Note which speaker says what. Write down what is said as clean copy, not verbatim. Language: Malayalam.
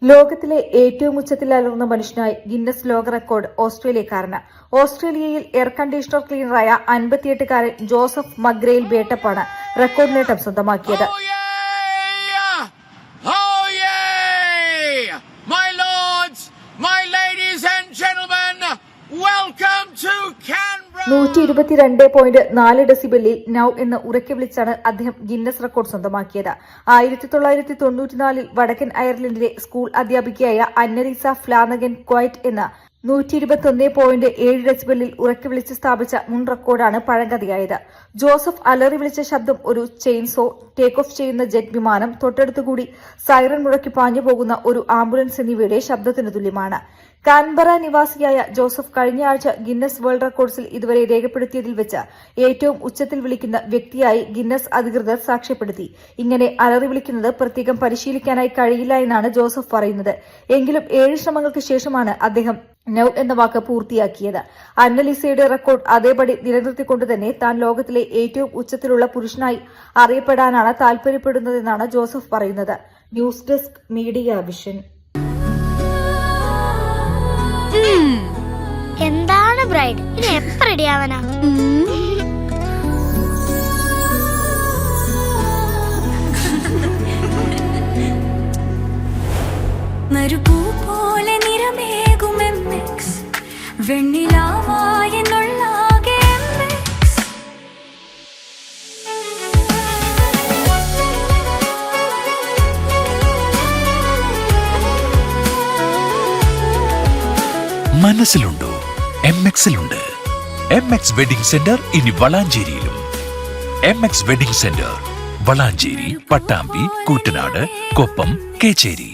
Speaker 1: ലോകത്തിലെ ഏറ്റവും ഉച്ചത്തിൽ അലർന്ന മനുഷ്യനായി ഗിന്നസ് ലോക റെക്കോർഡ് ഓസ്ട്രേലിയക്കാരന്. ഓസ്ട്രേലിയയിൽ എയർ കണ്ടീഷണർ ക്ലീനറായ 58-കാരൻ ജോസഫ് മക്ഗ്രെയിൽ ബേട്ടപ്പാണ് റെക്കോർഡ് നേട്ടം സ്വന്തമാക്കിയത്.
Speaker 2: Welcome to
Speaker 1: 122.4 ഡെസിബലിൽ നൌ എന്ന് ഉറക്കെ വിളിച്ചാണ് അദ്ദേഹം ഗിന്നസ് റെക്കോർഡ് സ്വന്തമാക്കിയത്. 1994 വടക്കൻ അയർലൻഡിലെ സ്കൂൾ അധ്യാപികയായ അന്നലീസ ഫ്ലാനഗൻ ക്വൈറ്റ് എന്ന 121.7 ഡെസിബലിൽ ഉറക്കെ വിളിച്ച് സ്ഥാപിച്ച മുൻ റെക്കോർഡാണ് പഴങ്കഥയായത്. ജോസഫ് അലറി വിളിച്ച ശബ്ദം ഒരു ചെയിൻസോ, ടേക്ക് ഓഫ് ചെയ്യുന്ന ജെറ്റ് വിമാനം, തൊട്ടടുത്തുകൂടി സൈറൺ മുഴക്കി പാഞ്ഞു പോകുന്ന ഒരു ആംബുലൻസ് എന്നിവയുടെ ശബ്ദത്തിന് തുല്യമാണ്. കാൻബറ നിവാസിയായ ജോസഫ് കഴിഞ്ഞ ആഴ്ച ഗിന്നസ് വേൾഡ് റെക്കോർഡ്സിൽ ഇതുവരെ രേഖപ്പെടുത്തിയതിൽ വെച്ച് ഏറ്റവും ഉച്ചത്തിൽ വിളിക്കുന്ന വ്യക്തിയായി ഗിന്നസ് അധികൃതർ സാക്ഷ്യപ്പെടുത്തി. ഇങ്ങനെ അലറി വിളിക്കുന്നത് പ്രത്യേകം പരിശീലിക്കാനായി കഴിയില്ല എന്നാണ് ജോസഫ് പറയുന്നത്. എങ്കിലും 7 ശ്രമങ്ങൾക്ക് ശേഷമാണ് അദ്ദേഹം നൌ എന്ന വാക്ക് പൂർത്തിയാക്കിയത്. അന്നലീസയുടെ റെക്കോർഡ് അതേപടി നിലനിർത്തിക്കൊണ്ട് തന്നെ താൻ ലോകത്തിലെ ഏറ്റവും ഉച്ചത്തിലുള്ള പുരുഷനായി അറിയപ്പെടാനാണ് താൽപര്യപ്പെടുന്നതെന്നാണ് ജോസഫ് പറയുന്നത്. News desk media vision.
Speaker 2: എന്താണ് ബ്രൈഡ്, ഇനി എപ്പ റെഡിയാവാനാ?
Speaker 3: മരുഭൂ പോലെ നിറമേകും MX, വെണ്ണിലാവായെന്നുള്ളാകെ MX.
Speaker 4: മനസ്സിലുണ്ടോ? MX-ലുണ്ട്. MX വെഡിംഗ് സെന്റർ ഇനി വളാഞ്ചേരിയിലും. MX wedding centre Valanchery, Pattambi, Koottanad, Koppam, Kecheri.